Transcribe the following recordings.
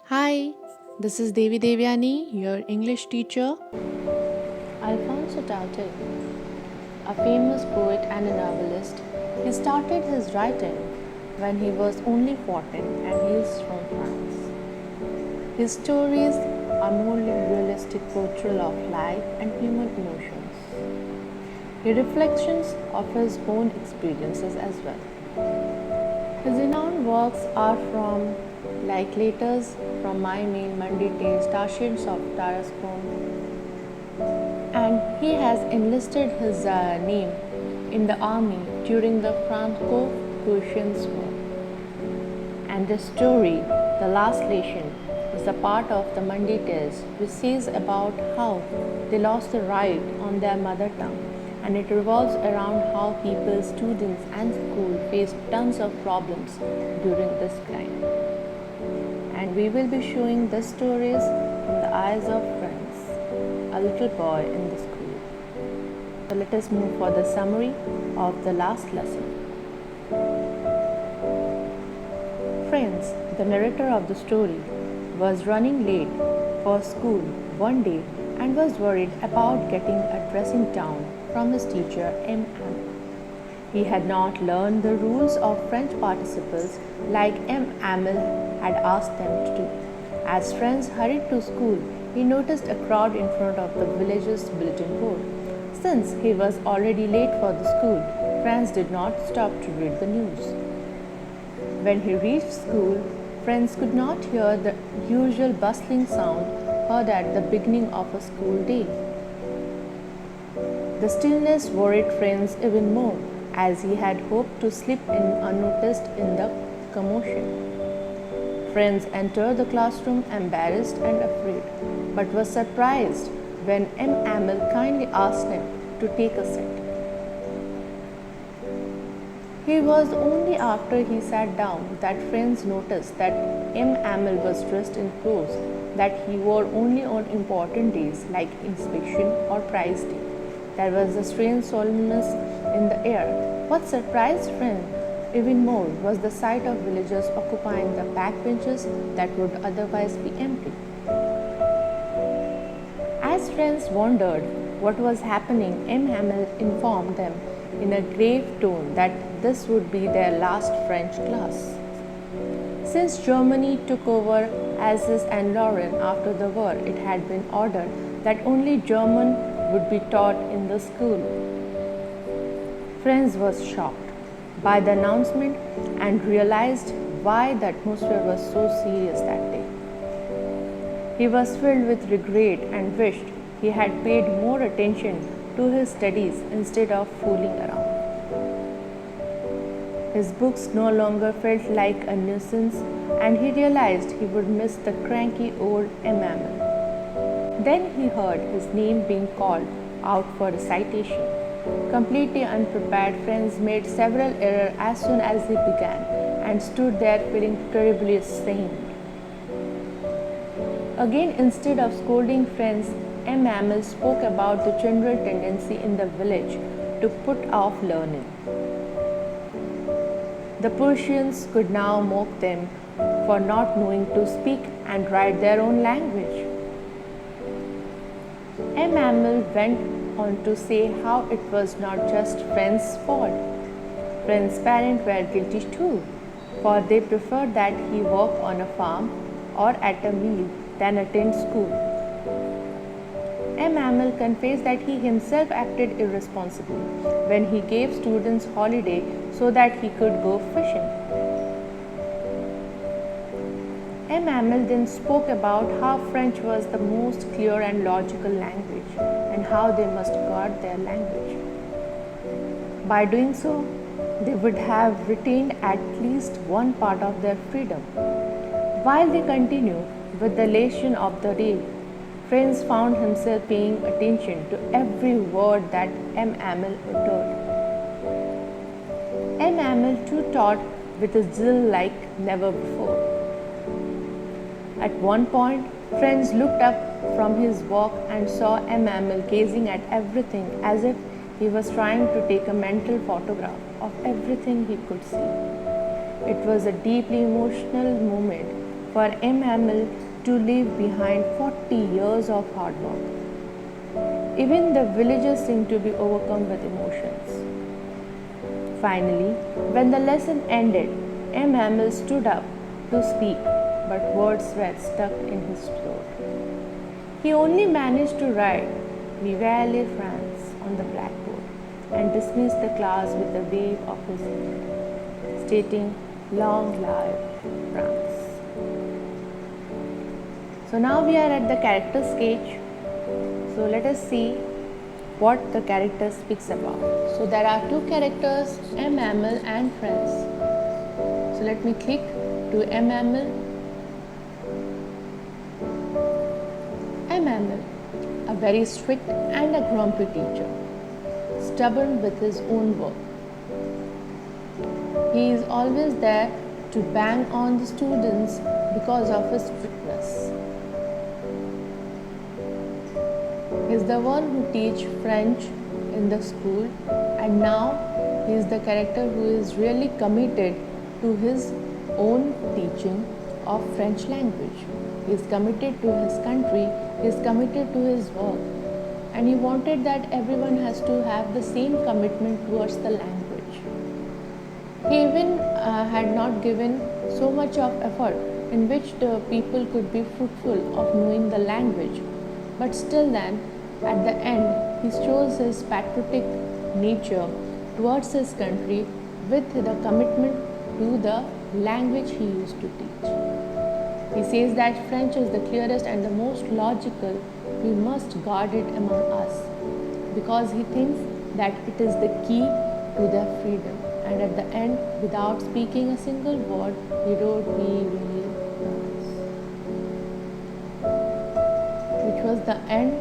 Hi, this is Devi Devyani, your English teacher. Alfonso Daudet, a famous poet and a novelist, he started his writing when he was only 14 and he is from France. His stories are more realistic portrayal of life and human emotions. He reflections of his own experiences as well. His renowned works are from like Letters from My Mail, Monday Tales, Stations of Tarascon, and he has enlisted his name in the army during the Franco-Prussian War. And the story, The Last Lesson, is a part of the Monday Tales, which says about how they lost the right on their mother tongue, and it revolves around how people, students, and school faced tons of problems during this time. And we will be showing the stories from the eyes of friends, a little boy in the school. So let us move for the summary of the last lesson. Friends, the narrator of the story, was running late for school one day and was worried about getting a dressing down from his teacher M. He had not learned the rules of French participles like M. Amel had asked them to do. As friends hurried to school, he noticed a crowd in front of the village's bulletin board. Since he was already late for the school, friends did not stop to read the news. When he reached school, friends could not hear the usual bustling sound heard at the beginning of a school day. The stillness worried friends even more, as he had hoped to slip in unnoticed in the commotion. Friends entered the classroom embarrassed and afraid, but was surprised when M. Amel kindly asked him to take a seat. It was only after he sat down that friends noticed that M. Amel was dressed in clothes that he wore only on important days like inspection or prize day. There was a strange solemnness in the air. What surprised friends even more was the sight of villagers occupying the backbenches that would otherwise be empty. As friends wondered what was happening, M. Hamel informed them in a grave tone that this would be their last French class. Since Germany took over Alsace and Lorraine after the war, it had been ordered that only German would be taught in the school. Franz was shocked by the announcement and realized why the atmosphere was so serious that day. He was filled with regret and wished he had paid more attention to his studies instead of fooling around. His books no longer felt like a nuisance, and he realized he would miss the cranky old Emmanuel. Then he heard his name being called out for recitation. Completely unprepared, friends made several errors as soon as he began and stood there feeling terribly ashamed. Again, instead of scolding friends, M. Amel spoke about the general tendency in the village to put off learning. The Persians could now mock them for not knowing to speak and write their own language. M. Amel went on to say how it was not just Friends' fault. Friends' parents were guilty too, for they preferred that he work on a farm or at a mill than attend school. M. Amel confessed that he himself acted irresponsibly when he gave students holiday so that he could go fishing. M. Amel then spoke about how French was the most clear and logical language and how they must guard their language. By doing so, they would have retained at least one part of their freedom. While they continued with the lesson of the day, Franz found himself paying attention to every word that M. Amel uttered. M. Amel too taught with a zeal like never before. At one point, Franz looked up from his walk and saw M. Amel gazing at everything as if he was trying to take a mental photograph of everything he could see. It was a deeply emotional moment for Emmanuel to leave behind 40 years of hard work. Even the villagers seemed to be overcome with emotions. Finally, when the lesson ended, Emmanuel stood up to speak, but words were stuck in his throat. He only managed to write "Vive la France" on the blackboard and dismissed the class with a wave of his hand, stating, "Long live France." So now we are at the character sketch. So let us see what the character speaks about. So there are two characters, Emmanuel and friends. So let me click to Emmanuel. Emmanuel, a very strict and a grumpy teacher, stubborn with his own work. He is always there to bang on the students because of his strictness. He is the one who teaches French in the school, and now he is the character who is really committed to his own teaching of French language. He is committed to his country, he is committed to his work, and he wanted that everyone has to have the same commitment towards the language. He even had not given so much of effort in which the people could be fruitful of knowing the language, but still then at the end he shows his patriotic nature towards his country with the commitment to the language he used to teach. He says that French is the clearest and the most logical. We must guard it among us because he thinks that it is the key to their freedom. And at the end, without speaking a single word, he wrote "Vive France," which was the end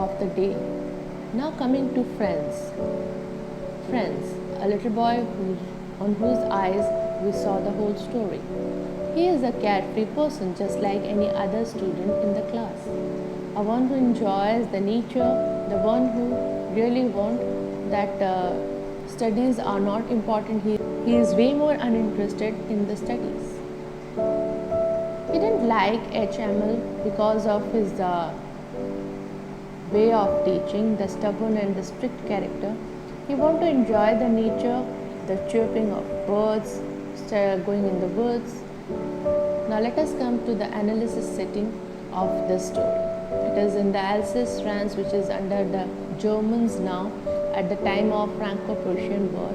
of the day. Now coming to friends. Friends, a little boy on whose eyes we saw the whole story. He is a carefree person just like any other student in the class. A one who enjoys the nature, the one who really wants that studies are not important. He is way more uninterested in the studies. He didn't like HML because of his way of teaching, the stubborn and the strict character. He wanted to enjoy the nature, the chirping of birds, going in the woods. Now let us come to the analysis setting of this story. It is in the Alsace, France, which is under the Germans now at the time of Franco-Prussian War.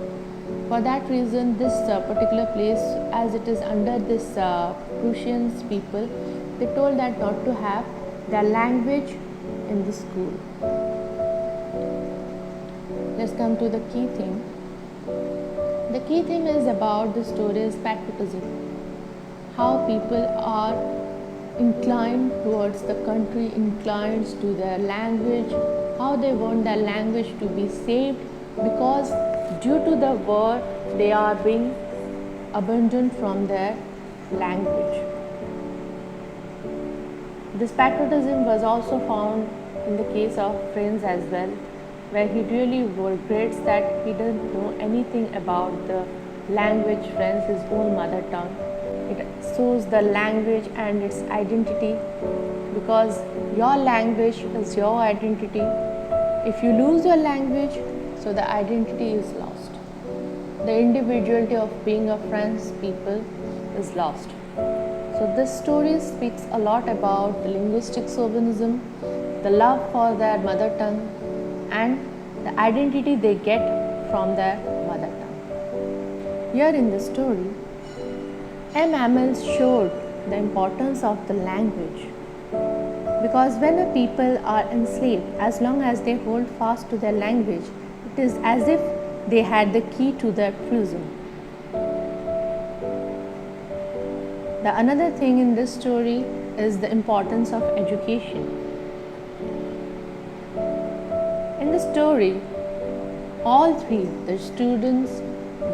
For that reason, this particular place, as it is under this Prussians people, they told that not to have their language in the school. Let's come to the key theme. The key theme is about the story is patriotism. How people are inclined towards the country, inclined to their language, how they want their language to be saved because due to the war they are being abandoned from their language. This patriotism was also found in the case of Friends as well, where he really regrets that he doesn't know anything about the language French, his own mother tongue. It shows the language and its identity because your language is your identity. If you lose your language, so the identity is lost. The individuality of being a French people is lost. So this story speaks a lot about the linguistic chauvinism, the love for their mother tongue and the identity they get from their mother tongue. Here in the story, Emmanuel showed the importance of the language because when a people are enslaved, as long as they hold fast to their language, it is as if they had the key to their prison. The another thing in this story is the importance of education. In the story, all three, the students,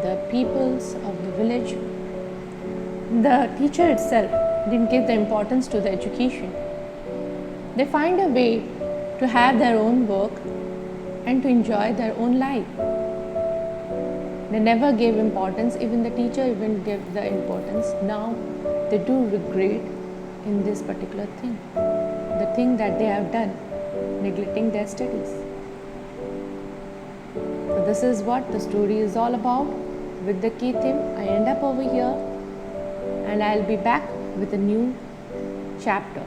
the peoples of the village, the teacher itself didn't give the importance to the education. They find a way to have their own work and to enjoy their own life. They never gave importance, even the teacher even gave the importance. Now they do regret in this particular thing, the thing that they have done, neglecting their studies. So this is what the story is all about. With the key theme, I end up over here, and I'll be back with a new chapter.